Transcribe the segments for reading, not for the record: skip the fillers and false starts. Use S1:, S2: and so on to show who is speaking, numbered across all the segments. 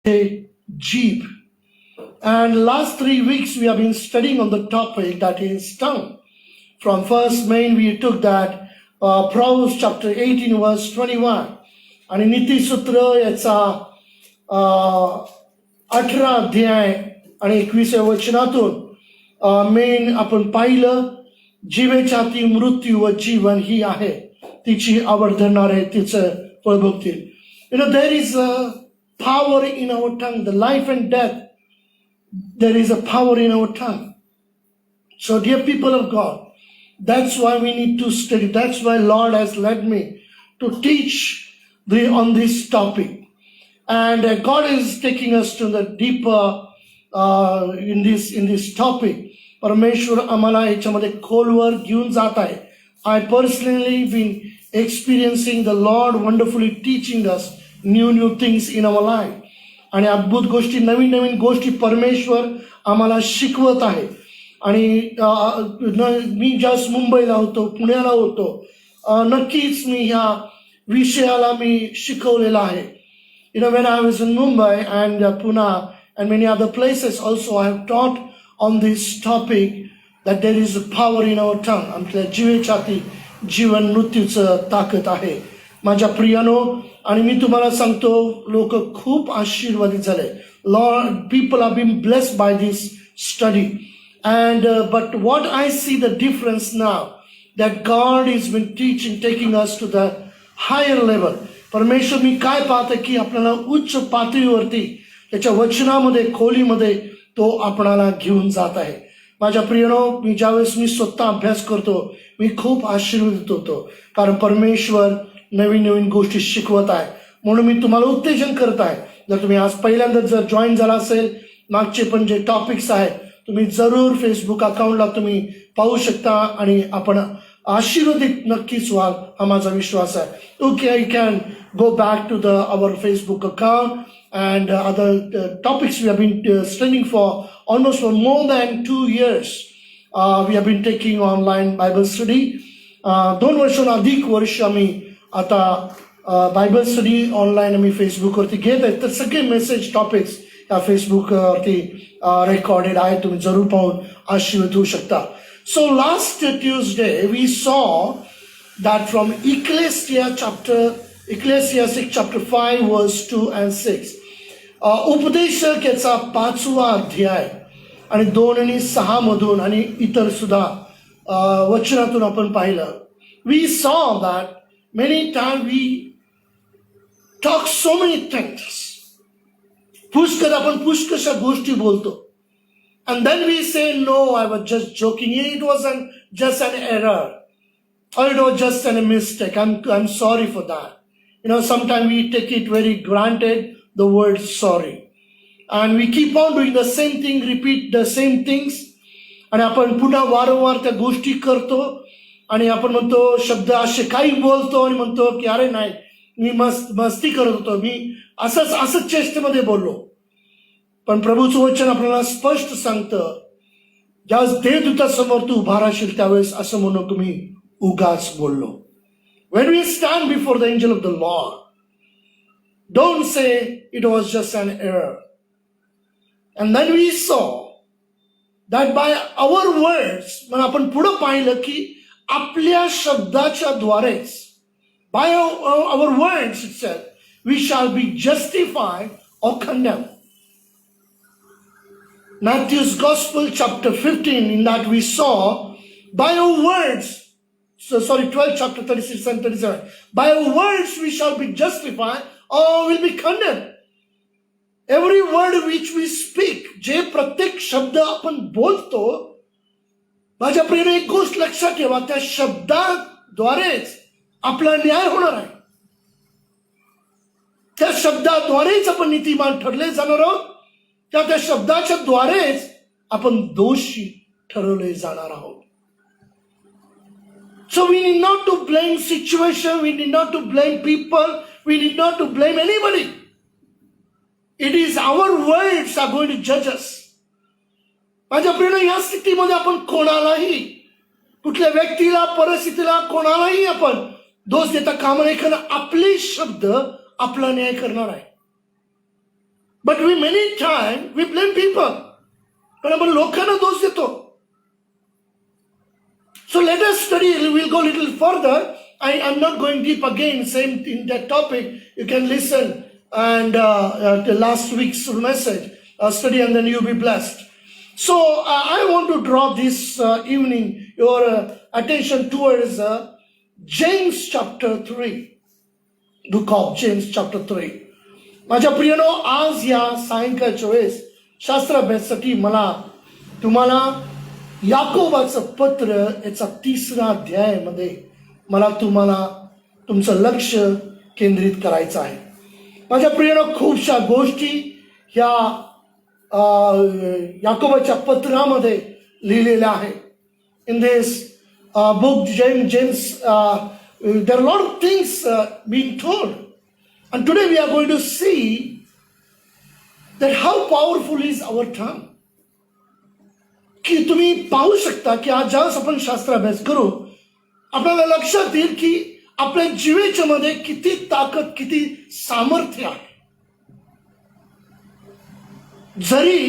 S1: a jeep. And last 3 weeks we have been studying on the topic that is tongue. From first main we took that Proverbs chapter 18 verse 21. आणि नीतिसूत्र याचा 18 अध्याय आणि 21व्या वचनातून main आपण पाहिलं, जीवेच्या हाती मृत्यू व जीवन ही आहे, तिची आवड धरणारे तिचं फळ भोगतील. There is a power in our tongue, the life and death. There is a power in our tongue. So dear people of God, that's why we need to study. That's why Lord has led me to teach on this topic. And God is taking us to the deeper in this topic. परमेश्वर आम्हाला याच्यामध्ये खोलवर घेऊन जात आहे. I personally been experiencing the Lord wonderfully teaching us new things in our life. आणि अद्भुत गोष्टी, नवीन गोष्टी परमेश्वर आम्हाला शिकवत आहे. आणि मी ज्यावेळेस मुंबईला होतो, पुण्याला होतो, नक्कीच मी ह्या विषयाला मी शिकवलेला आहे. When I was in Mumbai and Pune and many other places also, I have taught on this topic that there is a power in our tongue. आमच्या जीवेच्या हाती जीवन मृत्यूचं ताकद आहे. माझ्या प्रियानो, आणि मी तुम्हाला सांगतो, लोक खूप आशीर्वादित झाले. Lord, people have been blessed by this study. And but what I see the difference now, that God has been teaching, taking us to the higher level. परमेश्वर मी काय पाहते की आपल्याला उच्च पातळीवरती त्याच्या वचनामध्ये, खोलीमध्ये तो आपणाला घेऊन जात आहे. माझ्या प्रियनो, मी ज्यावेळेस मी स्वतः अभ्यास करतो, मी खूप आशीर्वादित होतो, कारण परमेश्वर नवीन गोष्टी शिकवत आहे. म्हणून मी तुम्हाला उत्तेजन करत आहे. जर तुम्ही आज पहिल्यांदा जर जॉईन झाला असेल, मागचे पण जे टॉपिक्स आहेत तुम्ही जरूर फेसबुक अकाउंटला तुम्ही पाहू शकता आणि आपण आशीर्वादित नक्कीच व्हाल, हा माझा विश्वास आहे. Okay, I can go back to our Facebook account and other topics we have been studying for almost for more than 2 years. We have been taking online Bible study. 2 वर्षांना अधिक वर्ष आम्ही आता बायबल स्टडी ऑनलाईन आम्ही फेसबुकवरती घेत आहेत. तर सगळे message topics या फेसबुकवरती रेकॉर्डेड आहे, तुम्ही जरूर पाहून आशीर्वाद होऊ शकता. So last Tuesday we saw that from Ecclesiastic chapter 5 verse 2 and 6. उपदेशक याचा 5वा अध्याय आणि 2 आणि 6 मधून आणि इतर सुद्धा वचनातून आपण पाहिलं. We saw that many times we talk so many things. आपण पुष्कशा गोष्टी बोलतो. And then we say, no, I was just joking. It wasn't just an error. Or it was just a mistake. I'm sorry for that. Sometimes we take it very granted, the word sorry. And we keep on doing the same thing, repeat the same things. आणि आपण पुन्हा वारंवार त्या गोष्टी करतो आणि आपण म्हणतो, शब्द असे काही बोलतो आणि म्हणतो की अरे नाही, मी मस्ती करत होतो, मी असंच चेष्टेमध्ये बोललो. पण प्रभूचं वचन आपल्याला स्पष्ट सांगतं, ज्यावेळेस देवदूतासमोर तू उभा राहशील त्यावेळेस असं म्हणू की मी उगाच बोललो. When we stand before the angel of the Lord, don't say it was just an error. And then we saw that by our words, मग आपण पुढे पाहिलं की आपल्या शब्दाच्या द्वारेच, by our words itself, we shall be justified or condemned. Matthew's Gospel chapter 15, in that we saw, by our words, 12 chapter 36 and 37, by our words we shall be justified or will be condemned. Every word which we speak, जे प्रत्येक शब्द आपण बोलतो, माझ्या प्रिय एक गोष्ट लक्षात ठेवा, त्या शब्दाद्वारेच आपला न्याय होणार आहे. त्या शब्दाद्वारेच आपण नीतिमान ठरले जाणार आहोत. त्या शब्दाच्या द्वारेच आपण दोषी ठरवले जाणार आहोत. So we need not to blame situation, we need not to blame people, we need not to blame anybody. It is our words are going to judge us. माझ्या प्रिय, या स्थितीमध्ये आपण कोणालाही, कुठल्या व्यक्तीला, परिस्थितीला, कोणालाही आपण दोष देता कामा नये, कारण आपले शब्द आपला न्याय करणार आहे. But But we many times we blame people. पण आपण लोकांना दोष देतो. So let us study. We'll go a little further. I'm not going deep again. Same in that topic. You can listen and the last week's message, study, and then you'll be blessed. So I want to draw this evening your attention towards James chapter 3. Book of James chapter 3. माझ्या प्रियनो, आज या सायंकाळच्या वेळेस शास्त्राभ्यासासाठी मला तुम्हाला याकोबाचं पत्र याचा 3रा अध्यायामध्ये मला तुम्हाला तुमचं लक्ष केंद्रित करायचं आहे. माझ्या प्रियनो, खूपशा गोष्टी ह्या याकोबाच्या पत्रामध्ये लिहिलेल्या आहेत. In this book James there are a lot of things being told, and today we are going to see that how powerful is our tongue. की तुम्ही पाहू शकता की आज ज्यावेळेस आपण शास्त्राभ्यास करू आपल्याला लक्षात येईल की आपल्या जीवेच्या मध्ये किती ताकद, किती सामर्थ्य आहे. जरी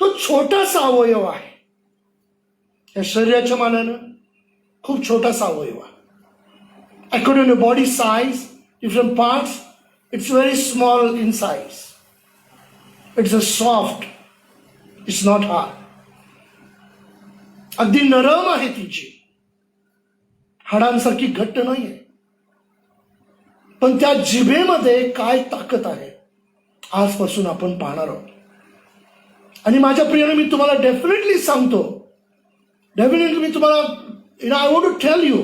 S1: तो छोटासा अवयव आहे, या शरीराच्या मानानं खूप छोटासा अवयव आहे. According to body size, different parts, it's very small in size. It's a soft, it's not hard. अगदी नरम आहे तिची, हाडांसारखी घट्ट नाहीये. पण त्या जिभेमध्ये काय ताकद आहे आजपासून आपण पाहणार आहोत. आणि माझ्या प्रियाने मी तुम्हाला डेफिनेटली सांगतो, डेफिनेटली मी तुम्हाला I want to tell you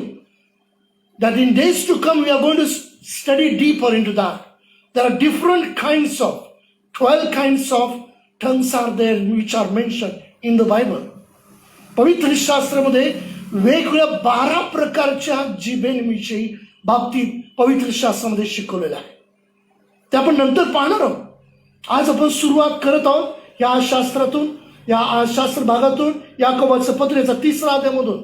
S1: that in days to come we are going to study deeper into that. There are different kinds of 12 kinds of tongues are there which are mentioned in the Bible. पवित्र शास्त्रामध्ये वेगवेगळ्या 12 प्रकारच्या जिभेंविषयी बाबतीत पवित्र शास्त्रामध्ये शिकवलेलं आहे. ते आपण नंतर पाहणार आहोत. आज आपण सुरुवात करत आहोत या शास्त्रातून, या शास्त्र भागातून, याकोबाचं पत्राचा 3रा अध्यायामधून.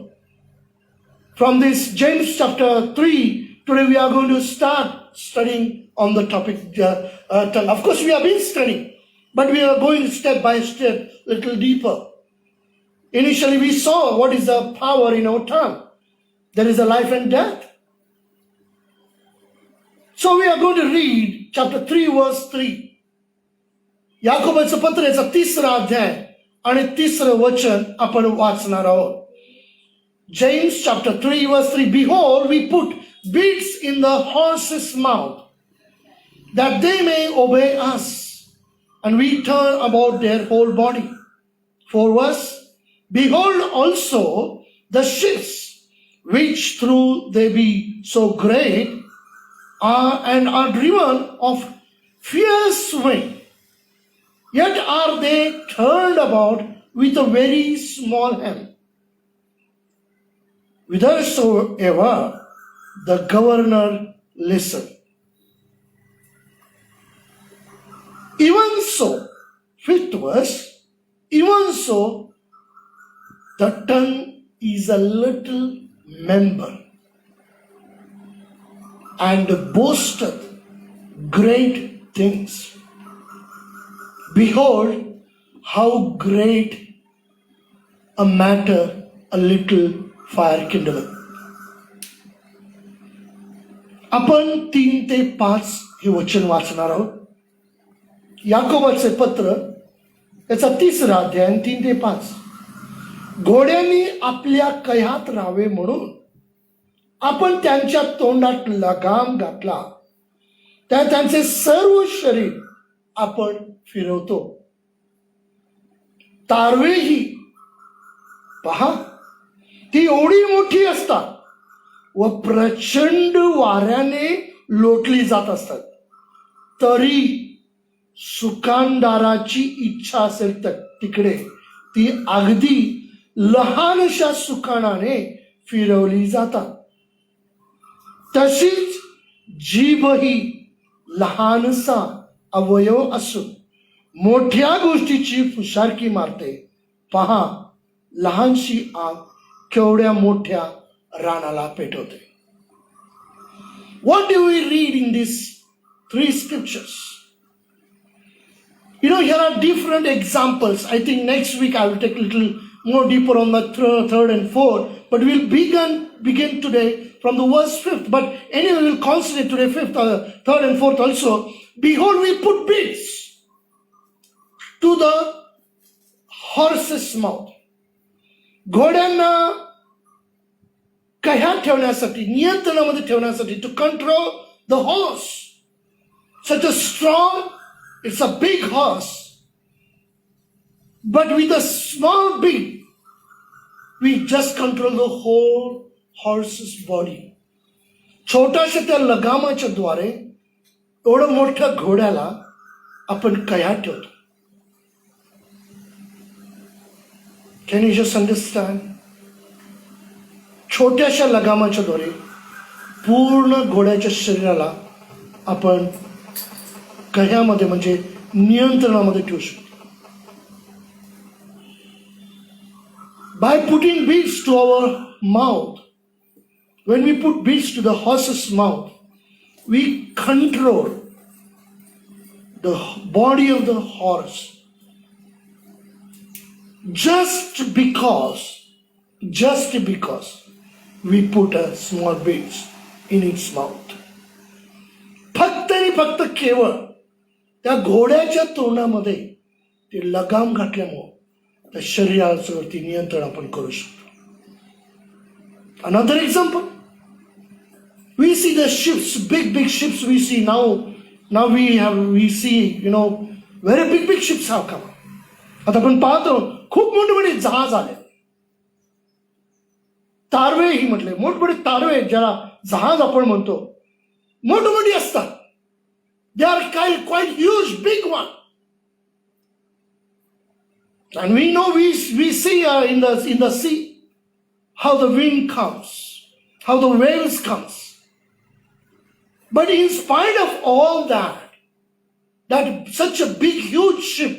S1: From this James chapter 3, today we are going to start studying on the topic tongue. Of course we have been studying, but we are going step by step, little deeper. Initially we saw what is the power in our tongue. There is a life and death. So we are going to read chapter 3 verse 3. याकोबाचं पत्र याचा 3रा अध्याय आणि 3रं वचन आपण वाचणार आहोत. James chapter 3 verse 3. Behold, we put bits in the horse's mouth, that they may obey us, and we turn about their whole body. 4 verse. Behold also the ships, which though they be so great, are driven of fierce wind, yet are they turned about with a very small hand. Whithersoever the governor listen. Even so, 5th verse, even so, the tongue is a little member, and boasteth great things. Behold, how great a matter a little fire kindled. आपण 3 ते 5 हे वचन वाचणार आहोत. याकोबाचे पत्र याचा 3रा अध्याय 3 ते 5. घोड्यांनी आपल्या कह्यात राहावे म्हणून आपण त्यांच्या तोंडात लगाम घातला, त्या त्यांचे सर्व शरीर आपण फिरवतो. तारवेही पहा, ती एवढी मोठी असतात व प्रचंड वाऱ्याने लोटली जात असतात, तरी सुकानदाराची इच्छा असेल तर तिकडे ती अगदी लहानशा सुकानाने फिरवली जातात. तशीच जीभही लहानसा अवयव असून मोठ्या गोष्टीची फुशारकी मारते. पहा, लहानशी आग केवढ्या मोठ्या रानाला पेटवते. What do we read in these 3 scriptures? Here are different examples. I think next week I will take a little more deeper on the third and fourth. But we'll begin today from the verse 5th. But anyway, we'll concentrate today 5th, 3rd and 4th also. Behold, we put bits to the horse's mouth. घोड्यांना कह्यात ठेवण्यासाठी, नियंत्रणामध्ये ठेवण्यासाठी, to control the horse. Such a strong, it's a big horse. But with a small bit, we just control the whole horse's body. छोट्याशा त्या लगामाच्या द्वारे एवढं मोठ्या घोड्याला आपण कह्यात ठेवतो. Can you just understand? छोट्याशा लगामाच्या द्वारे पूर्ण घोड्याच्या शरीराला आपण कह्यामध्ये म्हणजे नियंत्रणामध्ये ठेवू शकतो. By putting beads to our mouth, when we put beads to the horse's mouth, we control the body of the horse. Just because we put a small beads in its mouth. फक्त आणि फक्त केवळ त्या घोड्याच्या तोंडामध्ये ते लगाम घातल्यामुळे त्या शरीरावरती नियंत्रण आपण करू शकतो. Another example, we see the ships, big ships we see now we see very big ships have come. आता आपण पाहतो खूप मोठे जहाज आले. तारवे ही म्हटले, मोठमोठे तारवे ज्याला जहाज आपण म्हणतो, मोठी असतात. They are quite huge, big one. And we know we see in the sea how the wind comes, how the waves comes. But in spite of all that such a big huge ship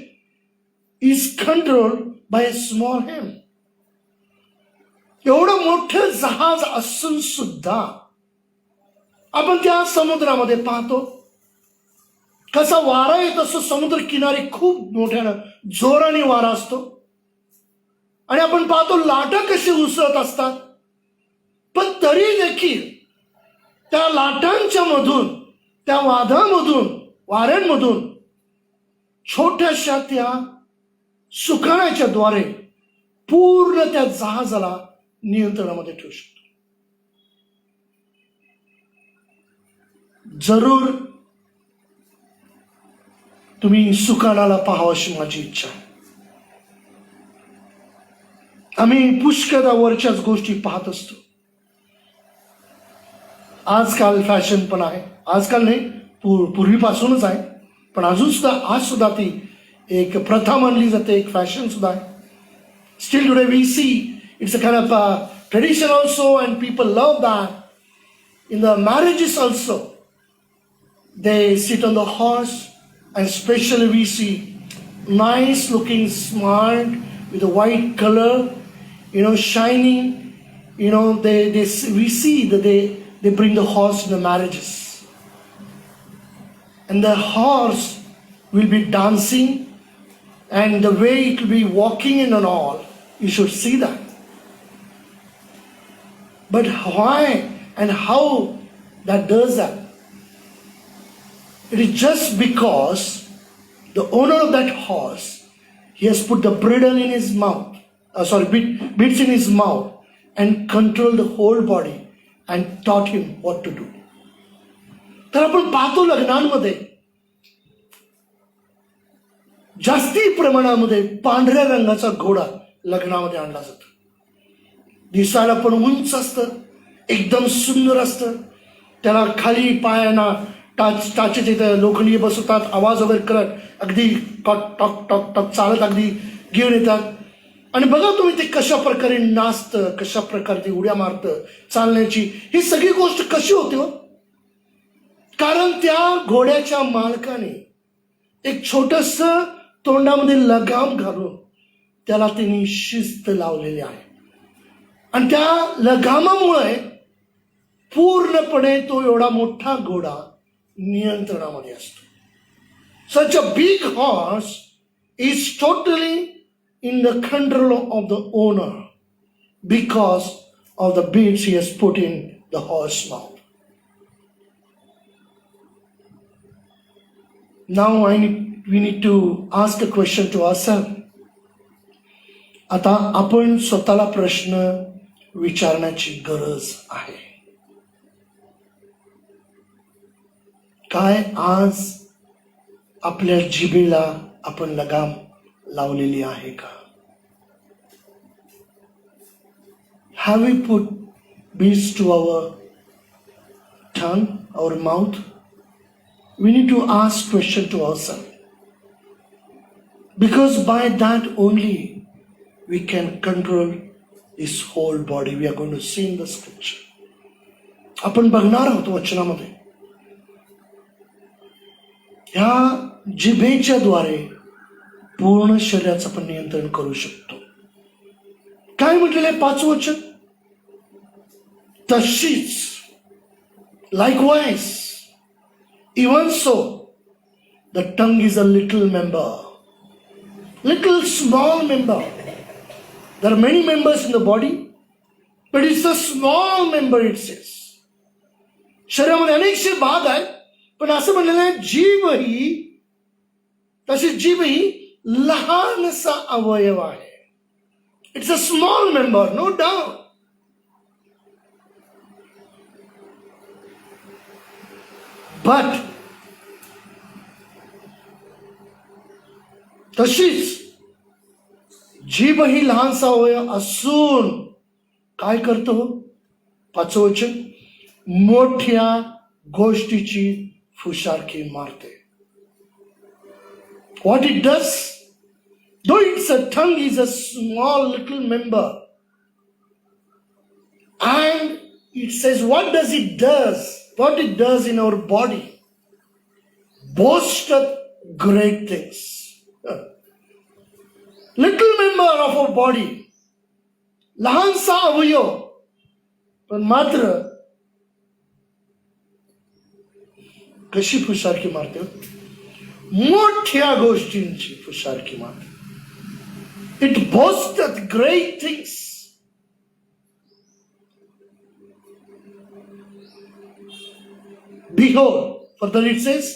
S1: is controlled by a small hand. एवढं मोठं जहाज असून सुद्धा आपण त्या समुद्रामध्ये पाहतो कसा वारा येत असतो. समुद्र किनारी खूप मोठ्यानं जोराने वारा असतो आणि आपण पाहतो लाटा कशी उसळत असतात. पण तरी देखील त्या लाटांच्या मधून, त्या वाऱ्यांमधून छोट्याशा त्या सुकाण्याच्या द्वारे पूर्ण त्या जहाजाला नियंत्रणामध्ये ठेवू शकतो. जरूर तुम्ही सुकाणाला पाहावं अशी माझी इच्छा आहे. आम्ही पुष्कळदा वरच्याच गोष्टी पाहत असतो. आजकाल फॅशन पण आहे, आजकाल नाही पूर्वीपासूनच आहे, पण अजून सुद्धा आज सुद्धा ती एक प्रथा मानली जाते, एक फॅशन सुद्धा आहे. Still today we see it's a kind of a tradition also, and people love that. In the marriages also, they sit on the horse, and especially we see nice looking, smart, with a white color, shining. We see that they bring the horse in the marriages, and the horse will be dancing, and the way it will be walking in and all, you should see that. But why and how that does that? It is just because the owner of that horse, he has put the bridle in his mouth, bits in his mouth, and controlled the whole body and taught him what to do. तर आपण पाहतो लग्नांमध्ये जास्ती प्रमाणामध्ये पांढऱ्या रंगाचा घोडा लग्नामध्ये आणला जातो. दिसायला पण उंच असतं, एकदम सुंदर असतं. त्याला खाली पायांना टाचे तिथे लोखंडी बसवतात, आवाज वगैरे करत अगदी टॉक टॉक टॉक टॉक चालत अगदी घेऊन येतात. आणि बघा तुम्ही ते कशा प्रकारे नाचतं, कशा प्रकारे ते उड्या मारतं, चालण्याची ही सगळी गोष्ट कशी होते हो? कारण त्या घोड्याच्या मालकाने एक छोटस तोंडामध्ये लगाम घालून त्याला त्यांनी शिस्त लावलेली आहे. आणि त्या लगामामुळे पूर्णपणे तो एवढा मोठा घोडा नियंत्रणामध्ये असतो. Such a big horse is totally in the control of the owner because of the bits he has put in the horse mouth. Now we need to ask a question to ourselves. आता आपण स्वतःला प्रश्न विचारण्याची गरज आहे. काय आज आपल्या जिभेला आपण लगाम लावलेली आहे का? Have we put beads to our tongue, our mouth? We need to ask question to ourselves. Because by that only we can control this whole body. We are going to see in the scripture. आपण बघणार आहोत वचनामध्ये. ह्या जिभेच्या द्वारे पूर्ण शरीराचं आपण नियंत्रण करू शकतो. काय म्हटलेलं आहे 5 वचन? तशीच likewise even so the tongue is a little member, little small member. There are many members in the body, but it's a small member, it says. शरीरामध्ये अनेकशे भाग आहेत, पण असं म्हणलेलं आहे जीभ ही लहानसा अवयव आहे. It's a small member, no doubt. But तशीच जीभ ही लहानसा अवयव असून काय करतो? 5 वचन, मोठ्या गोष्टीची फुशारकी मारते. What it does, though it's a tongue is a small little member, and it says what it does in our body, boasteth great things. Little member of our body, लहानसा अवयव, पण मात्र कशी फुशारकी मारते? मोठ्या गोष्टींची फुशारकी मारते. It boasteth great things. Behold, further it says,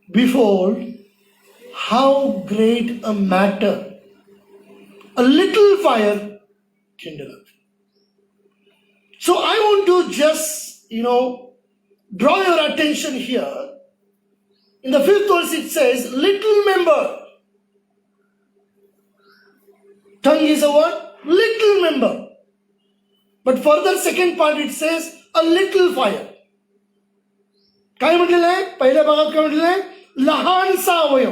S1: behold, how great a matter a little fire kindleth. So I want to just, draw your attention here. In the 5th verse it says, little member. Tongue is a what? Little member. But further second part it says, a little fire. काय म्हटलेलं आहे? पहिल्या भागात काय म्हटलेलं आहे? लहानसा अवयव.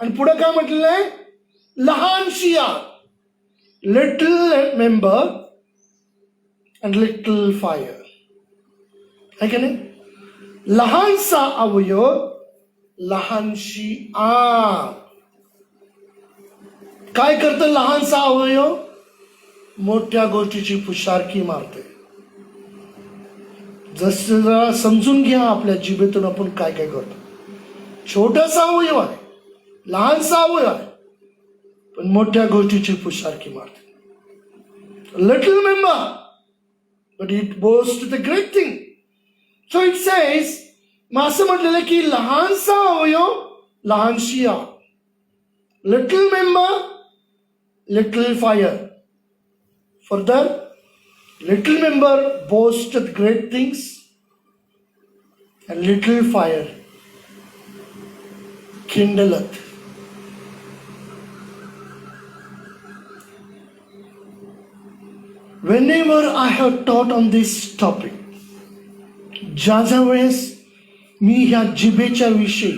S1: आणि पुढे काय म्हटलेलं आहे? लहानशी आग. Little member and little fire. है की नाही? लहानसा अवयव, लहानशी आग. काय करतं लहानसा अवयव? मोठ्या गोष्टीची फुशारकी मारते. जसं जरा समजून घ्या आपल्या जिभेतून आपण काय काय करतो. छोटासा अवयव आहे, लहानसा अवयव आहे, पण मोठ्या गोष्टीची फुशारकी मारते. Little member, but it boasts the great thing. So it says, मग असं म्हटलेलं की लहानसा अवयव, लहानशी आग. Little member, little fire. Further, little member boasteth great things, and little fire kindleth. Whenever I have taught on this topic, ज्या वेळेस मी ह्या जिभेच्या विषयी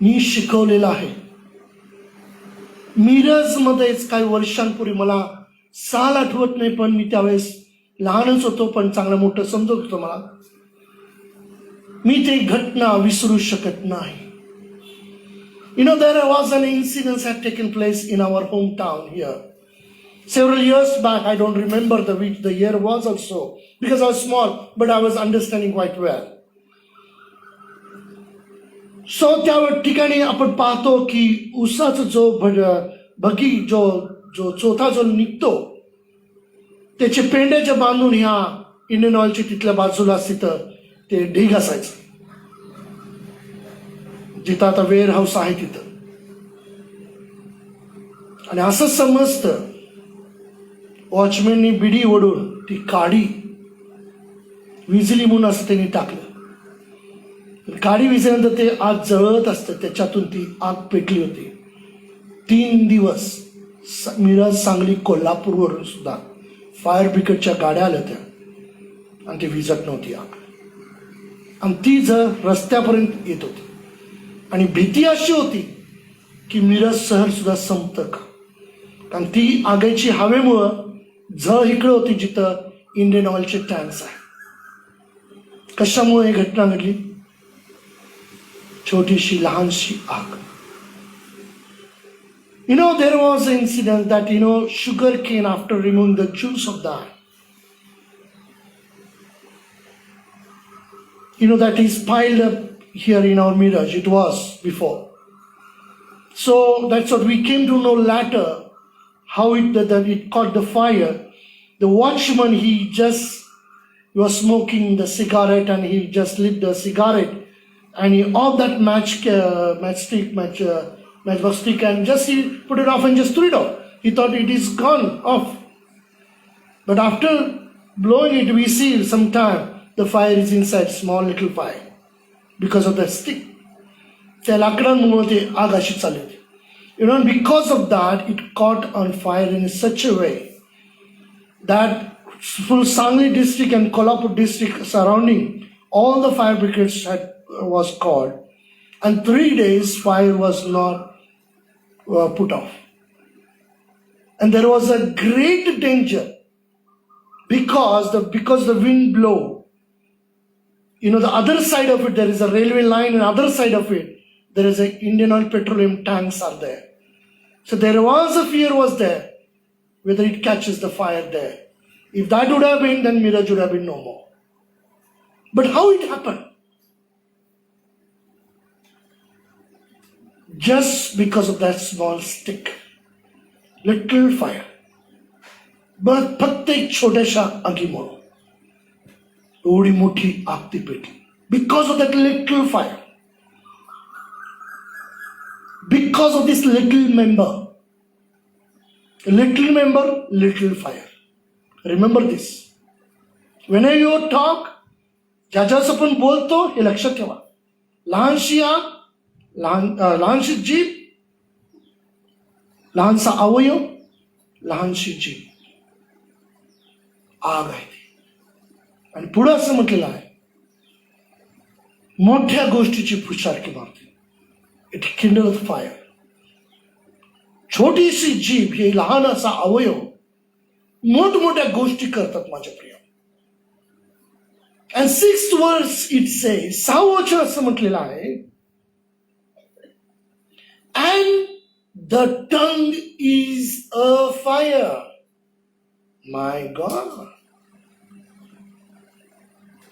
S1: मी शिकवलेलं आहे. मिरजमध्येच काही वर्षांपूर्वी, मला साल आठवत नाही, पण मी त्यावेळेस लहानच होतो, पण चांगलं मोठं समजत होतो. मला मी ते घटना विसरू शकत नाही. There was an incident that had taken place in our hometown here. Several years back, I don't remember the year was also, because I was small, but I was understanding quite well. सो त्या ठिकाणी आपण पाहतो की ऊसाचा जो बगी जो जो चोथा जो निघतो त्याचे पेंड्याच्या बांधून ह्या इंडियन ऑइलच्या तिथल्या बाजूला तिथं ते ढीग असायचं, जिथं आता वेअर हाऊस आहे तिथं. आणि असं समजतं वॉचमॅननी बिडी ओढून ती काडी विजली म्हणून असं त्यांनी टाकलं. काडी विजल्यानंतर ते आग जळत असतं, त्याच्यातून ती आग पेटली होती. 3 दिवस मिरज, सांगली, कोल्हापूरवरून सुद्धा फायर ब्रिगेडच्या गाड्या आल्या त्या आणि ती विजत नव्हती आग. आणि ती जर रस्त्यापर्यंत येत होती आणि भीती अशी होती की मिरज शहर सुद्धा संपतं का, कारण ती आगीची हवेमुळं झळ इकडे होती जिथं इंडियन ऑइलचे टँक्स आहे. कशामुळे ही घटना घडली? छोटीशी लहानशी आग. There was an incident that, sugar cane, after removing the juice of that, that is piled up here in our mirage. It was before. So that's what we came to know later, how that it caught the fire. The watchman, he was smoking the cigarette and he just lit the cigarette and he off that matchstick and just he put it off and just threw it off. He thought it is gone off. But after blowing it, we see sometime the fire is inside, small little fire, because of the stick. त्या लाकडांमुळे ते आग अशी चालली होती. Because of that, it caught on fire in such a way that full Sangli district and Kolhapur district surrounding, all the fire brigades was called, and 3 days fire was not put off. And there was a great danger because the wind blow. The other side of it, there is a railway line, and other side of it, there is a Indian Oil petroleum tanks are there. So there was a fear was there, whether it catches the fire there. If that would have been, then mirage would have been no more. But how it happened? Just because of that small stick, little fire. But फक्त एक छोट्याशा आगीमुळे एवढी मोठी आग ती पेटली. Because of that little fire. Because of this little member. Little member, little fire. Remember this. Whenever you talk, ज्याच्यास आपण बोलतो हे लक्षात ठेवा. लहानशी आग, लहानशी जीभ, लहानसा अवयव, लहानशी जीभ, आग आहे ती. आणि पुढे असं म्हटलेलं आहे, मोठ्या गोष्टीची फुशारकी मारते. It kindles fire. छोटीशी जीभ, हे लहान असा अवयव मोठमोठ्या गोष्टी करतात माझ्या प्रिय. And 6th verse it says, 6वं वचन असं म्हटलेलं आहे, and the tongue is a fire. My God.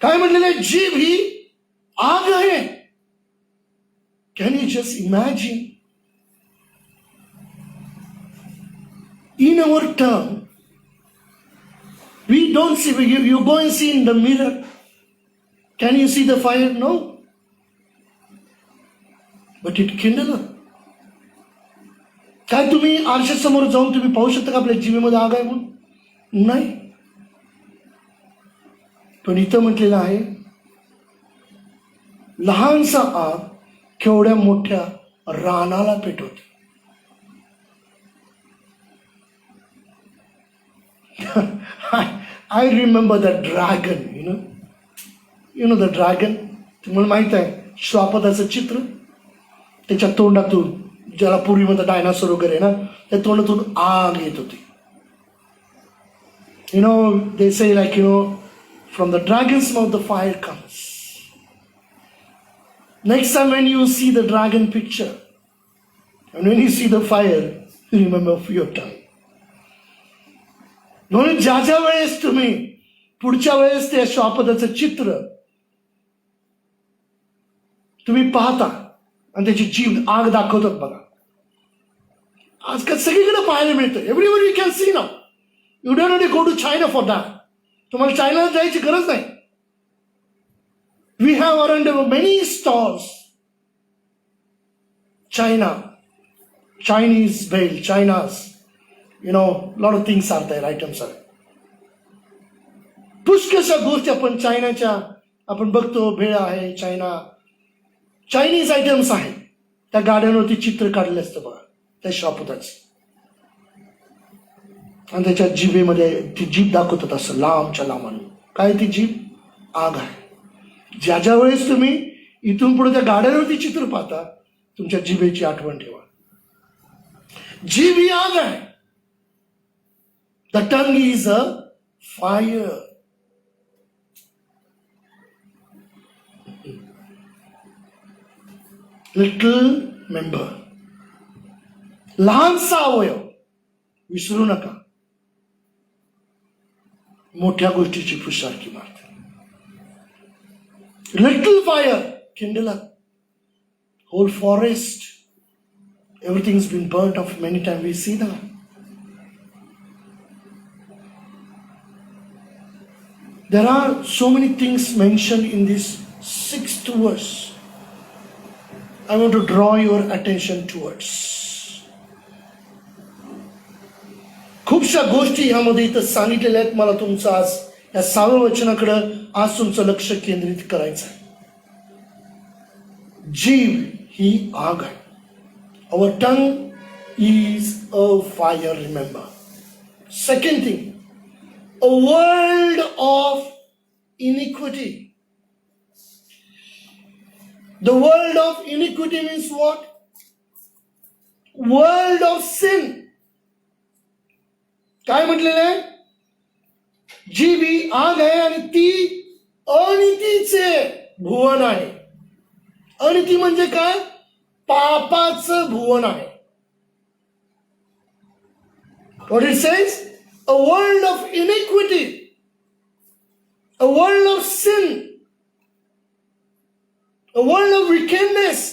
S1: काय म्हटलेलं आहे? जीभ ही आग आहे. Can you just imagine? In our tongue, we don't see, you go and see in the mirror. Can you see the fire? No. But it kindles. काय तुम्ही आरशासमोर जाऊन तुम्ही पाहू शकता का आपल्या जीवेमध्ये आग आहे म्हणून? नाही. पण इथं म्हटलेलं आहे, लहानसा आग केवढ्या मोठ्या रानाला पेटवते. I remember the dragon, the dragon. तुम्हाला माहित आहे श्वापदाचं चित्र, त्याच्या तोंडातून, ज्याला पूर्वीमध्ये डायनासोर वगैरे ना, त्या तोंडातून आग येत होती. They say like, from the dragon's mouth the fire comes. Next time when you see the dragon picture, and when you see the fire, remember your tongue. म्हणून ज्या वेळेस तुम्ही पुढच्या वेळेस त्या श्वापदाचं चित्र तुम्ही पाहता, आणि त्याची जीभ आग दाखवतात बघा. आजकाल सगळीकडे पाहायला मिळतं. Everyone you can see now. You don't need to go to China for that. तुम्हाला चायनाला जायची गरज नाही. We have around many stalls. China, Chinese bale, China's, lot of things are there, items are. पुष्कळशा गोष्टी आपण चायनाच्या आपण बघतो. भेळ आहे, चायनीज आयटम्स आहेत. त्या गाड्यांवरती चित्र काढले असतं बघा, त्या शॉपतच. आणि त्याच्या जिभेमध्ये ती जीभ दाखवतात असं लांबच्या लांबानं. काय ती जीभ? आग आहे. ज्या वेळेस तुम्ही इथून पुढे त्या गाड्यांवरती चित्र पाहता, तुमच्या जिभेची आठवण ठेवा. जीभ ही आग आहे. The tongue is a fire. Little member, लहानसा अवयव, विसरू नका. मोठ्या गोष्टीची फुशारकी मारते. Little fire, kindle up. Whole forest, everything's been burnt off. Many times we see that. There are so many things mentioned in this 6th verse. I want to draw your attention towards. खूपशा गोष्टी ह्यामध्ये इथं सांगितलेल्या आहेत. मला तुमचं आज या 6व्या वचनाकडे आज तुमचं लक्ष केंद्रित करायचं आहे. जीभ ही आग आहे. Our tongue is a fire, remember. Second thing, a world of iniquity. The world of iniquity means what? World of sin. काय म्हटलेलं आहे? जीभ ही आग आहे आणि ती अनितीचे भुवन आहे. अनिती म्हणजे काय? पापाचं भुवन आहे. What it says? A world of iniquity, a world of sin, a world of wickedness.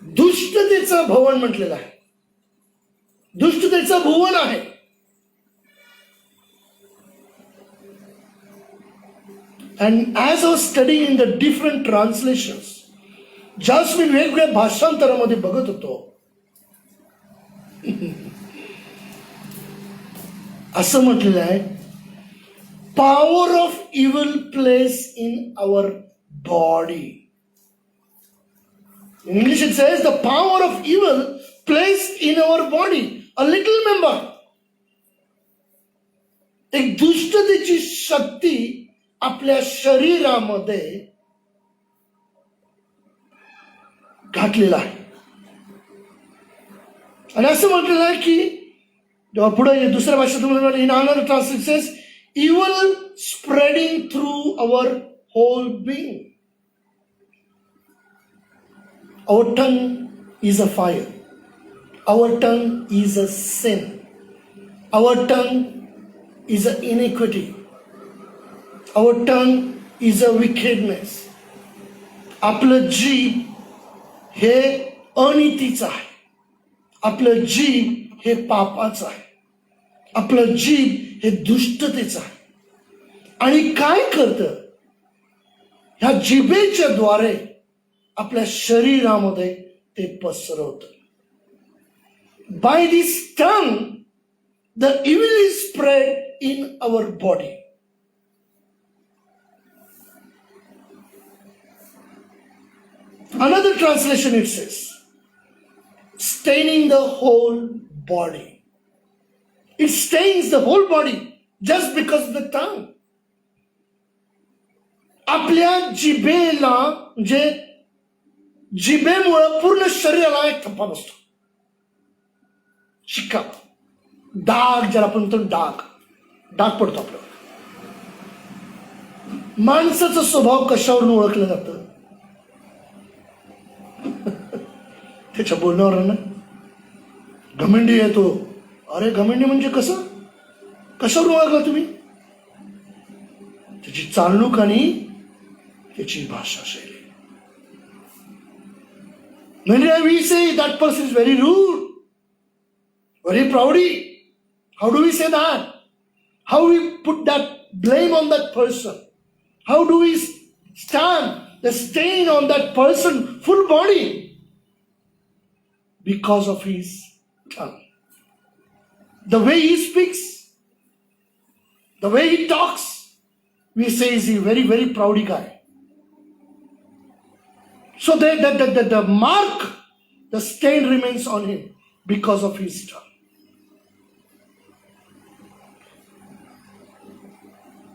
S1: दुष्टतेचं भवन म्हटलेलं आहे. दुष्टतेचं भुवन आहे. And as I was studying in the different translations, just मी वेगवेगळ्या भाषांतरामध्ये बघत होतो, असं म्हटलेलं आहे, power of evil place in our body. In English it says the power of evil placed in our body, a little member. एक दुष्टतेची शक्ती आपल्या शरीरामध्ये घातलेला आहे. आणि असं म्हटलेलं आहे की जेव्हा पुढे दुसऱ्या भाषेत in another translation, evil spreading through our whole being. Our tongue is a fire. Our tongue is a sin. Our tongue is a iniquity. Our tongue is a wickedness. आपलं जीभ हे अनितीचं आहे. आपलं जीभ हे पापाचं आहे. आपलं जीभ हे दुष्टतेचं आहे. आणि काय करतं? ह्या जिभेच्या द्वारे आपल्या शरीरामध्ये ते पसरवतं. By this tongue, the evil is spread in our body. Another translation it says, staining the whole body. It stains the whole body just because of the tongue. आपल्या जिभेला म्हणजे जिभेमुळे पूर्ण शरीराला एक थप्पा बसतो. शिक्का, डाग, ज्याला आपण म्हणतो डाग पडतो आपल्याला. माणसाचा स्वभाव कशावरून ओळखलं जातं? त्याच्या बोलण्यावर ना. घमंडी आहे तो. अरे घमंडी म्हणजे कसं? कशावरून ओळखला तुम्ही? त्याची चालणूक आणि त्याची भाषा शैली. When we say that person is very rude, very proudy, how do we say that? How we put that blame on that person? How do we stand the stain on that person full body? Because of his tongue. The way he speaks, the way he talks, we say is a very, very proudy guy. So the mark, the stain remains on him because of his tongue.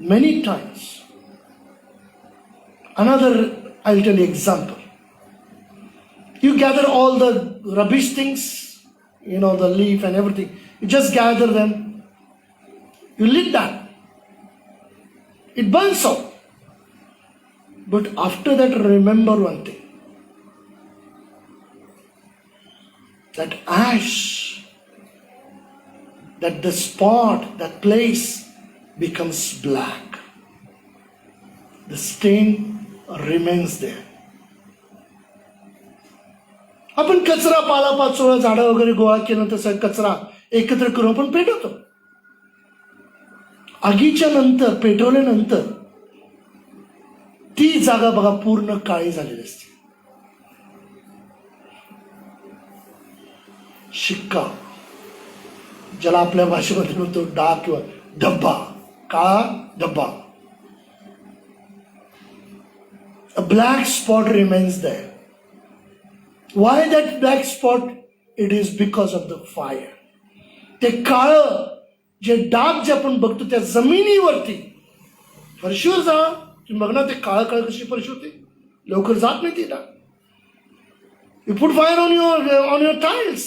S1: Many times, I'll tell you example. You gather all the rubbish things, the leaf and everything. You just gather them. You lit that. It burns out. But after that, remember one thing. That ash, that the spot, that place becomes black. The stain remains there. आपण कचरा पालापाचोळा झाडं वगैरे गोळा केलं तसा कचरा एकत्र करून आपण पेटवतो. आगीच्या नंतर पेटवल्यानंतर ती जागा बघा पूर्ण काळी झालेली असते. शिक्का, ज्याला आपल्या भाषेमध्ये म्हणतो डाग किंवा धब्बा, काळा धब्बा. A black spot remains there. Why that black spot? It is because of the fire. ते काळं जे डाग जे आपण बघतो त्या जमिनीवरती, फरशीवर जा तुम्ही बघणार ते काळं काळं कशी फरशी होते, लवकर जात नाही ती डाग. You put fire on your tiles.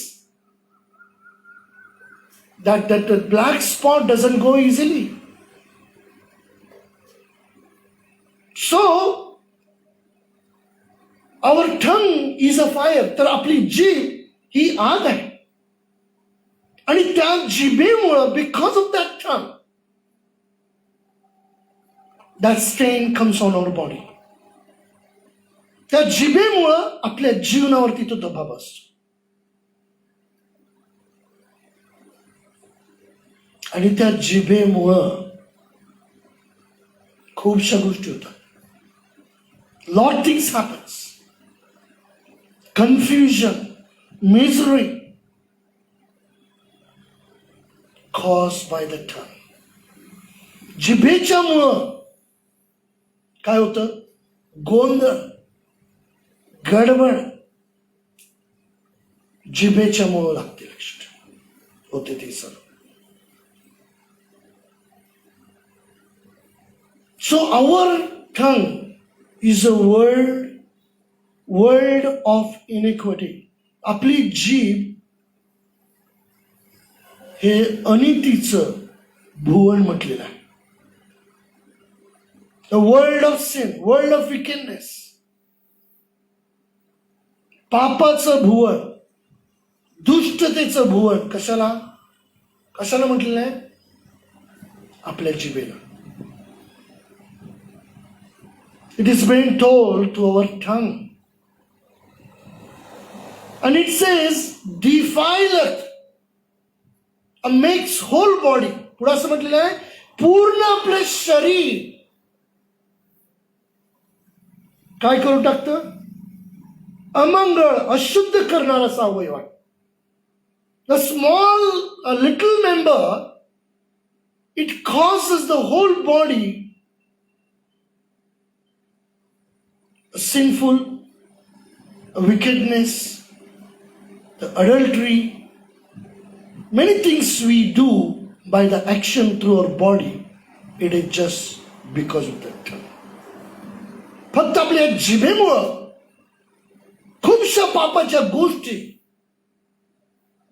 S1: That black spot doesn't go easily. So our tongue is a fire. तर आपली जीभ ही आग आहे. आणि त्या जिभेमुळं, because of that tongue, that stain comes on our body. त्या जिभेमुळं आपल्या जीवनावरती तो दबाव असतो. आणि त्या जिभेमुळं खूपशा गोष्टी होतात. Lot things happens. Confusion, misery caused by the tongue. जिभेच्या मुळं काय होतं? गोंधळ, गडबड जिभेच्या मुळं लागते. लक्षात होते ते सर्व. So our tongue is a world of iniquity. आपली जीभ हे अनितीचं भुवन म्हटलेलं आहे. The world of sin, world of wickedness. पापाचं भुवन, दुष्टतेचं भुवन. कशाला म्हटलेलं आहे? आपल्या जिभेला. It is being told to our tongue. And it says, defileth, makes whole body. पुढे असं म्हटलेलं आहे, पूर्ण आपलं शरीर काय करून टाकतं? अमंगळ, अशुद्ध करणारा असा अवयव आहे. The small, a little member, it causes the whole body sinful, wickedness, the adultery, many things we do by the action through our body. It is just because of that tongue. फक्त आपल्या जिभेमुळं खूपशा पापाच्या गोष्टी,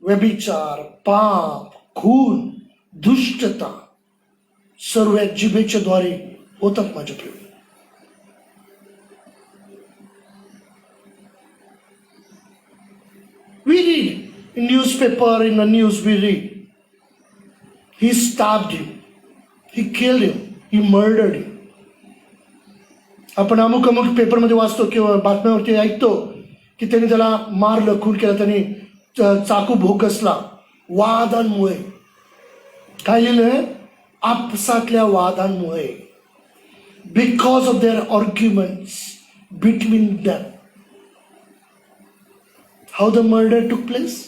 S1: व्यभिचार, पाप, खून, दुष्टता सर्व जिभेच्या द्वारे होतात माझ्या प्रिय. We read in newspaper, in the news we read, he stabbed him, he killed him, he murdered him. आपण अमुक अमुक पेपरमध्ये वाचतो किंवा बातम्यावरती ऐकतो की त्यांनी त्याला मारलं, खून केला, त्यांनी चाकू भोगसला वादांमुळे. काय लिहिलंय? आपसातल्या वादांमुळे. Because of their arguments between them. How the murder took place?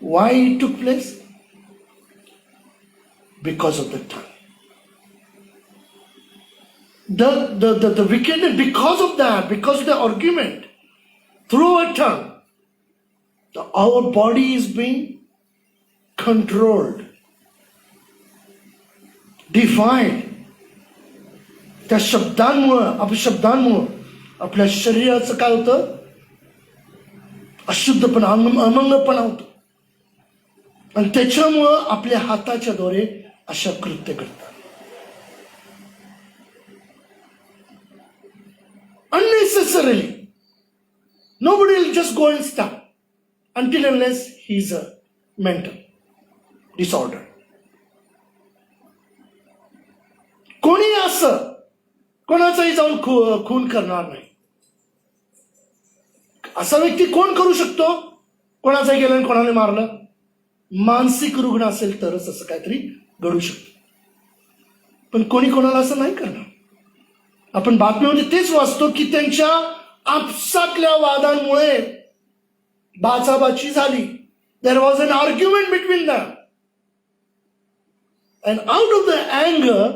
S1: Why it took place? Because of the tongue. The wickedness, because of that, because of the argument, through a tongue, our body is being controlled, defined. त्या शब्दांमुळं, अपशब्दांमुळं आपल्या शरीराचं काय होतं? अशुद्धपणा, अमंगपणा होतं. आणि त्याच्यामुळं आपल्या हाताच्या द्वारे अशा कृत्य करतात. Unnecessarily. Nobody will just go and stop until unless he's a mental disorder. कोणी असं कोणाचाही जाऊन खून करणार नाही. असा व्यक्ती कोण करू शकतो? कोणाचाही गेलं आणि कोणाने मारलं? मानसिक रुग्ण असेल तरच असं काहीतरी घडू शकतं. पण कोणी कोणाला असं नाही करणार. आपण बातम्यामध्ये तेच वाचतो की त्यांच्या आपसातल्या वादांमुळे बाचाबाची झाली. There was an argument between them and out of the अँगर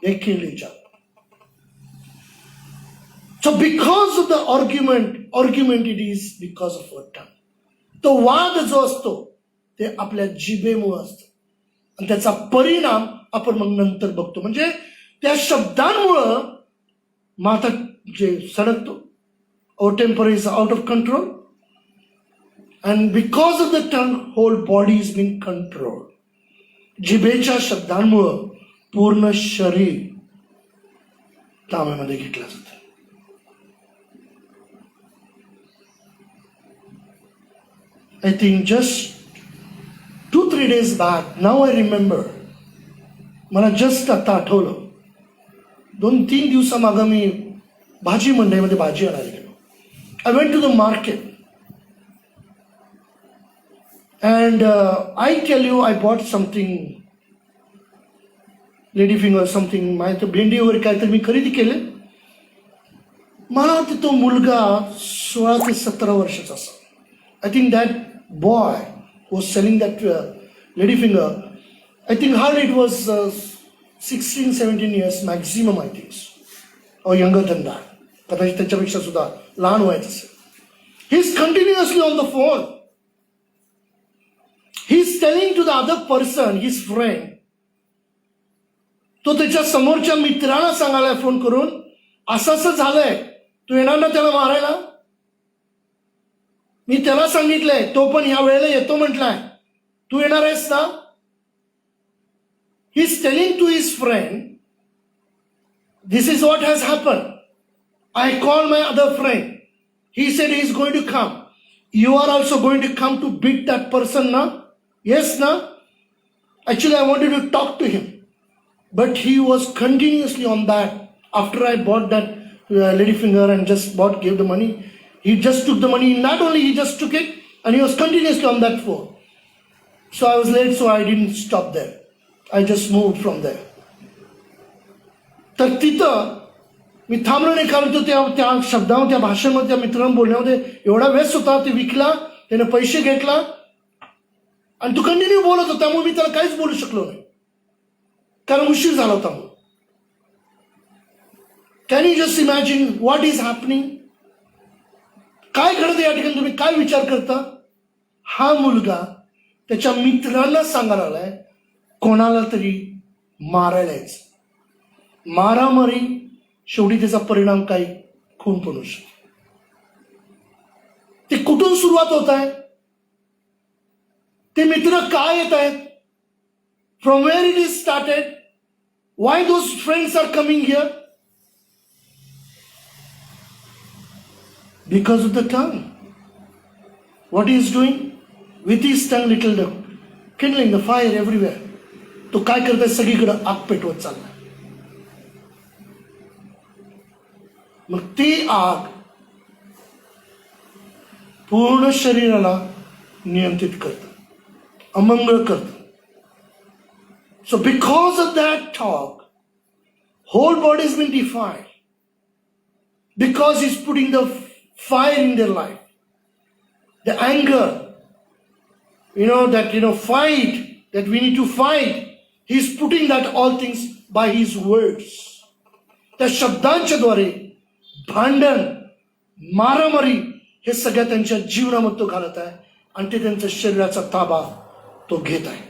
S1: they killed each other. So because of the argument it is because of a tongue. तो वाद जो असतो ते आपल्या जिभेमुळे असतो आणि त्याचा परिणाम आपण मग नंतर बघतो. म्हणजे त्या शब्दांमुळं माता जे सडकतो, our temper is out of control, and because of the tongue whole body is being controlled. जिभेच्या शब्दांमुळं पूर्ण शरीर ताब्यामध्ये घेतलं जातं. I think just 2-3 days back, now I remember, मला जस्ट आता आठवलं, 2-3 दिवसामागं मी भाजी मंडईमध्ये भाजी आणायला गेलो. I went to the market and I tell you, I bought something, lady finger something, माहिती भेंडी वगैरे काहीतरी मी खरेदी केले. मला वाटतं तो मुलगा 16 ते 17 वर्षाचा असा. I think that boy was selling that lady finger. I think hard it was 16-17 years maximum, I think, or younger than that. कदाचित त्याच्यापेक्षा सुद्धा लहान व्हायचं असेल. He is continuously on the phone. He is telling to the other person, his friend. तो त्याच्या समोरच्या मित्राला सांगायला फोन करून, असं असं झालंय, तू येणार ना त्याला मारायला? मी त्याला सांगितलंय, तो पण ह्या वेळेला येतो म्हटलाय, तू येणार आहेस ना? He's telling to his friend, this is what has happened. I called my other friend. He said he is going to come. You are also going to come to beat that person, na? Yes, na? Actually, I wanted to talk to him. But he was continuously on that. After I bought that lady finger and just gave the money, he just took the money. Not only he just took it, and he was continuously on that phone. So I was late, so I didn't stop there. I just moved from there. तर तिथं मी थांबलो नाही, कारण तो त्या शब्दामध्ये, त्या भाषेमध्ये, त्या मित्रांना बोलण्यामध्ये एवढा व्यस्त होता. ते विकला, त्याने पैसे घेतला आणि तो कंटिन्यू बोलत होता. त्यामुळे मी त्याला काहीच बोलू शकलो नाही, कारण उशीर झाला होता. Can you just imagine what is happening? काय घडतं या ठिकाणी? तुम्ही काय विचार करता? हा मुलगा त्याच्या मित्रांना सांगायला आलाय कोणाला तरी मारायला यायचं. मारामारी शेवटी त्याचा परिणाम काही खून पण होऊ शकतो. ते कुठून सुरुवात होत आहे? ते मित्र काय येत आहेत? From where it is started? Why those friends are coming here? Because of the tongue. What he is doing with his tongue? Little kindling the fire everywhere. तो काय करताय? सगळीकडे आग पेटवत चाललाय. मग ती आग पूर्ण शरीराला नियंत्रित करतं, अमंगळ करतं. So because of that talk, whole body has been defiled. Because he's putting the fire in their life. The anger, fight, that we need to fight. He's putting that all things by his words. त्या शब्दांच्या द्वारे भांडण, मारामारी हे सगळ्या त्यांच्या जीवनामध्ये तो घालत आहे आणि ते त्यांच्या शरीराचा ताबा तो घेत आहे.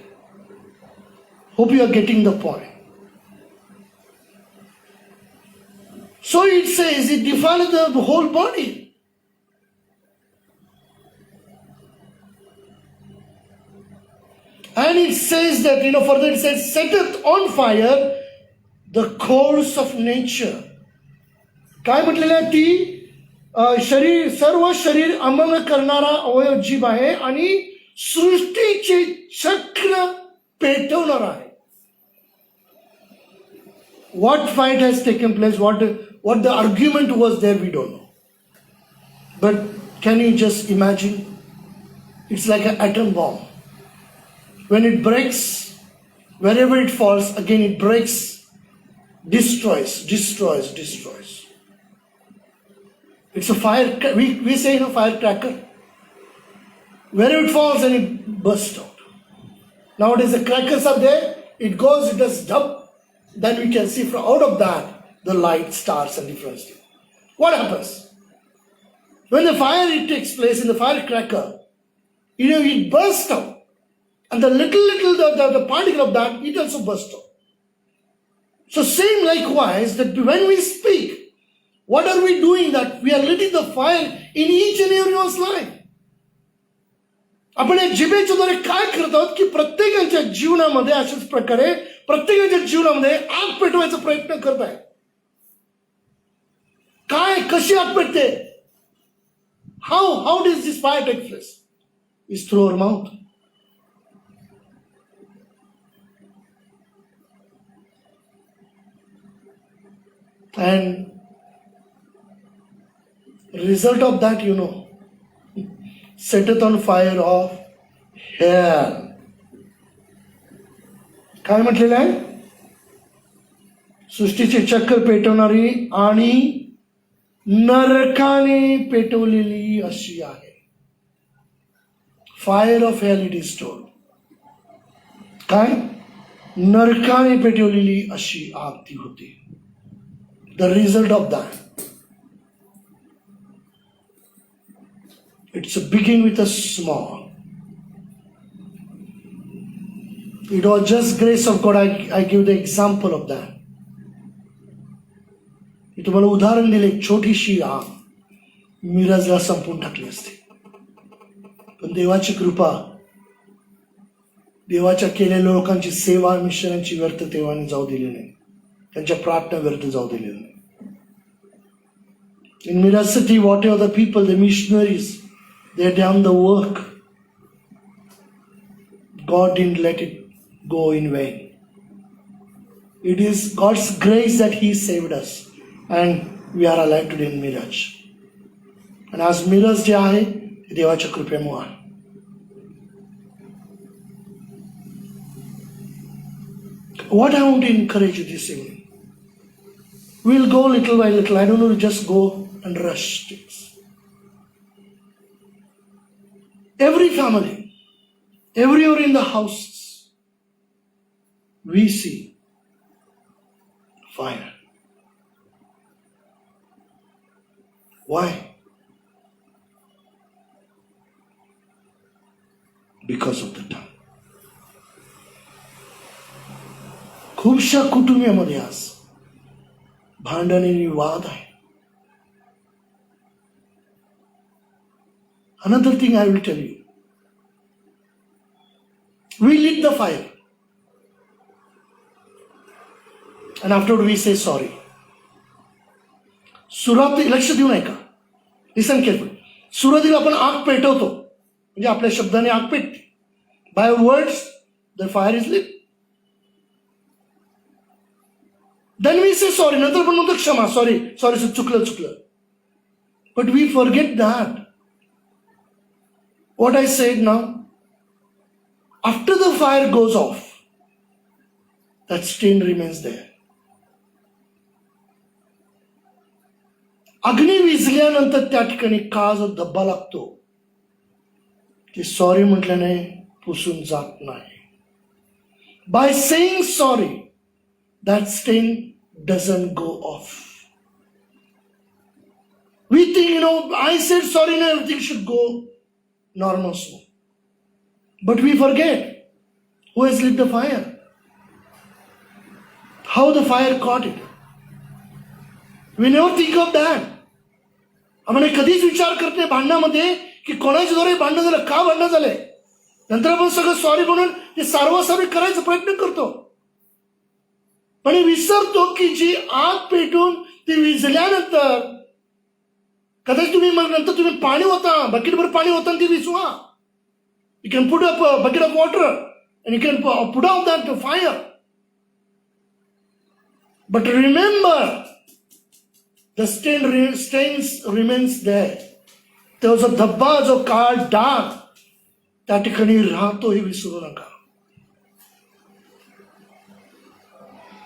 S1: Hope you are getting the point. So it says it defiled the whole body. And it says that, further it says, setteth on fire the course of nature. काय म्हटलेलं आहे? ती सर्व शरीर अमंग करणारा अवयव जीभ आहे आणि सृष्टीचे चक्र पेटवणार आहे. What fight has taken place, what the argument was there, we don't know. But can you just imagine? It's like an atom bomb. When it breaks, wherever it falls, again it breaks, destroys. It's a fire, we say firecracker. Wherever it falls and it bursts out. Nowadays the crackers are there, it goes, it does dump. Then we can see from out of that the light, stars and different things. What happens? When the fire it takes place in the firecracker, it bursts out. And the the particle of that, it also bursts out. So same likewise, that when we speak, what are we doing? That we are letting the fire in each and everyone's life. आपण या जिभेच्या द्वारे काय करत आहोत की प्रत्येकाच्या जीवनामध्ये अशाच प्रकारे प्रत्येकाच्या जीवनामध्ये आग पेटवायचा प्रयत्न करत आहे. काय, कशी आग पेटते? How does this fire take place? Is through our mouth. And result of that, setteth on fire of hell. काय म्हटलेलं आहे? सृष्टीचे चक्र पेटवणारी आणि नरकाने पेटवलेली अशी आहे. Fire of hell it is told. काय? नरकाने पेटवलेली अशी आग ती होती. The result of that, it's a begin with a small. It was just grace of God. I give the example of that. मी तुम्हाला उदाहरण दिले. एक छोटीशी आग मिराजला संपून टाकली असते, पण देवाची कृपा, देवाच्या केलेल्या लोकांची सेवा, मिशनांची व्यर्थ देवाने जाऊ दिली नाही, त्यांच्या प्रार्थना व्यर्थ जाऊ दिलेल्या नाही. In Miraj city, whatever the people, the missionaries, they had done the work. God didn't let it go in vain. It is God's grace that He saved us, and we are alive today in Miraj. And as Miraj जे आहे ते देवाच्या कृपेमुळे आहे. What I want to encourage you this evening, we'll go little by little. I don't want to just go and rush things. Every family, everywhere in the houses, we see fire. Why? Because of the tongue. खूपशा कुटुंबामध्ये आज भांडणी वाद आहे. Another thing I will tell you, we lit the fire and afterward we say sorry. सुरुवातीला लक्ष देऊ नये का? Listen carefully. सुरुवातीला आपण आग पेटवतो, म्हणजे आपल्या शब्दाने आग पेटते. By words the fire is lit. Then we say sorry. नंतर पण म्हणतो क्षमा. Sorry, चुकलं. But we forget that. What I said now, after the fire goes off, that stain remains there. अग्नी विझल्यानंतर त्या ठिकाणी का जो धब्बा लागतो, की सॉरी म्हटल्याने पुसून जात नाही. By saying sorry, that stain doesn't go off. We think, I said sorry and everything should go normal smooth. But we forget who has lit the fire, how the fire caught it. We never think of that. आपण कधीच विचार करत नाही भांडणामध्ये की कोणाच्या द्वारे भांडण झालं, का भांडण झाले. नंतर आपण सगळं सॉरी म्हणून ते सारवासारवी करायचा प्रयत्न करतो, पण विसरतो की जी आग पेटून ती विझल्यानंतर कदाचित तुम्ही मग नंतर तुम्ही पाणी होता, बकेटभर पाणी होता ती विझवा. You can put up a bucket of water and you can put out that fire. But remember, the stains remains there. तो जो धब्बा, जो काळ डाग त्या ठिकाणी राहतो हे विसरू नका.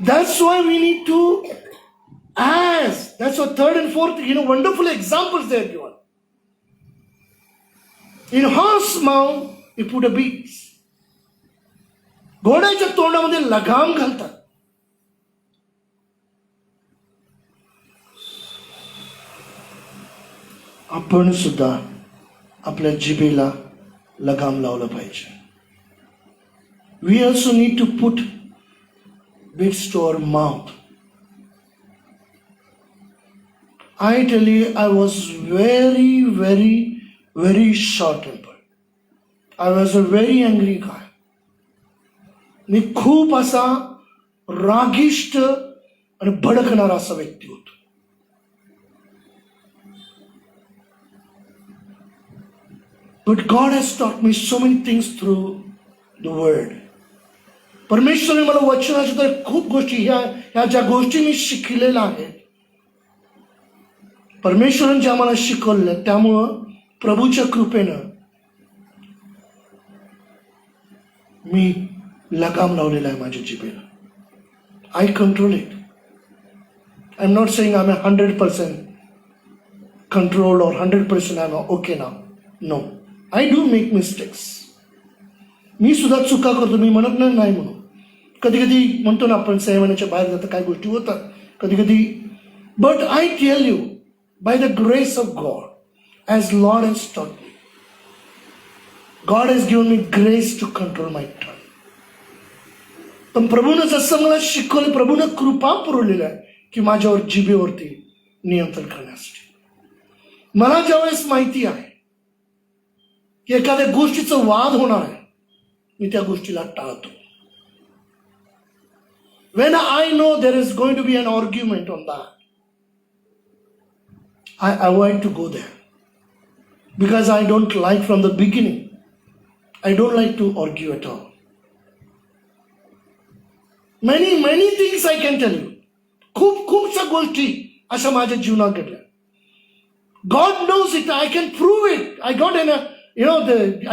S1: That's why we need to ask. That's why third and fourth, wonderful examples there given. In horse mouth, we put a bead. घोड्याच्या तोंडामध्ये लगाम घालतात. आपण सुद्धा आपल्या जिभेला लगाम लावला पाहिजे. We also need to put beads to our mouth. I tell you, I was very, very, very short-tempered. I was a very angry guy. मी खूप असा रागिष्ट आणि भडकणारा असा व्यक्ती होतो. But God has taught me so many things through the word. परमेश्वराने मला वचनाच्या द्वारे खूप गोष्टी, ह्या ज्या गोष्टी मी शिकलेल्या आहेत, परमेश्वराने ज्या मला शिकवल्या, त्यामुळं प्रभूच्या कृपेनं मी लगाम लावलेला आहे माझ्या जिभेला. I control it. I'm not saying I'm 100% controlled or 100% I'm okay now. No. I do make mistakes. मी सुद्धा चुका करतो. मी म्हणत नाही म्हणून. कधी कधी म्हणतो ना आपण संयमानाच्या बाहेर जातं, काय गोष्टी होतात कधी कधी. But I tell you, by the grace of God, as Lord has taught me, God has given me grace to control my tongue. पण प्रभूनं जसं मला शिकवलं, प्रभूनं कृपा पुरवलेलं आहे की माझ्यावर जिभेवरती नियंत्रण करण्यासाठी. मला ज्यावेळेस माहिती आहे की एखाद्या गोष्टीचं वाद होणार आहे, मी त्या गोष्टीला टाळतो. When I know there is going to be an argument on that, I avoid to go there because I don't like from the beginning. I don't like to argue at all. Many things I can tell you. खूपशा गोष्टी अशा माझ्या जीवनात घडल्या. God knows it. I can prove it. I got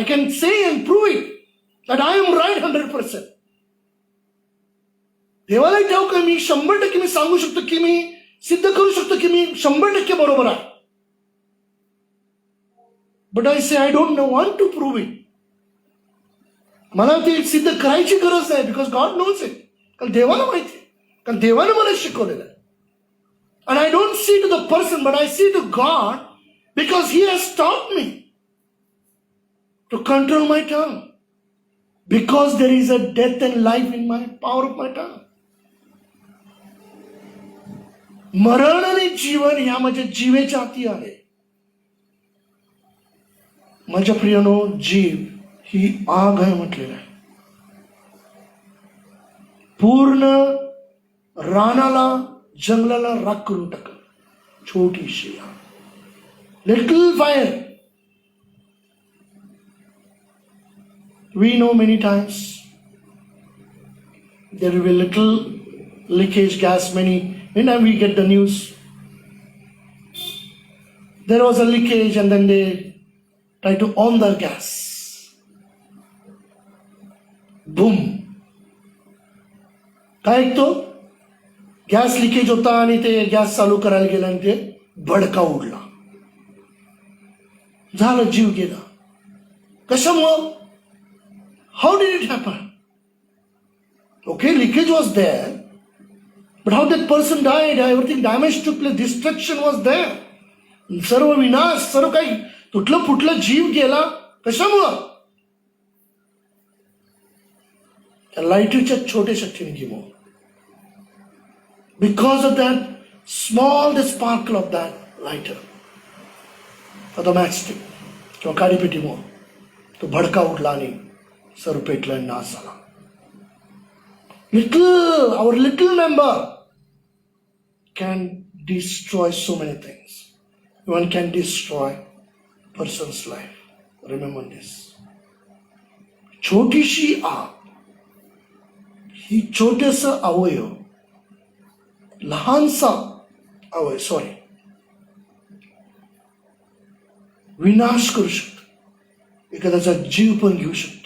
S1: I can say and prove it that I am right 100%. देवाला ठाऊक आहे, मी 100% मी सांगू शकतो की मी सिद्ध करू शकतो की मी 100% बरोबर आहे. But I say I don't want to prove it. मला ते सिद्ध करायची गरज नाही, because God knows it. कारण देवाला माहिती आहे, कारण देवाने मला शिकवलेलं आहे. And I don't see to the person, but I see to God, because He has taught me to control my tongue. Because there is a death and life in my power of my tongue. मरण आणि जीवन ह्या माझ्या जीवेच्या हाती आहे. माझ्या प्रियानो, जीव ही आग आहे म्हटलेलं आहे. पूर्ण रानाला, जंगलाला राख करून टाकल. छोटीशी little fire. We know many times there will be little leakage gas. Many time we get the news, there was a leakage and then they try to on the gas. Boom. काय ऐकतो? Gas leakage होता आणि ते gas चालू करायला गेलं आणि ते भडका उडला, झालं, जीव गेला. कशामुळं? How did it happen? Okay, leakage was there, but how that person died? Everything damage to place, destruction was there. सर्व विनाश, सर्व काही तुटलं फुटलं, जीव गेला. कशामुळं? त्या लाईटीच्या छोट्याशा ठिणगीमुळं. Because of that small the sparkle of that lighter or the matchstick किंवा काडीपेटीमुळे तो भडका उडला आणि सर्व पेटलं आणि नाश झाला. Our little member can destroy so many things. One can destroy person's life. Remember this. छोटीशी आग, ही छोटेसं अवयव, लहानसा अवयव विनाश करू शकतो. एखाद्याचा जीव पण घेऊ शकतो.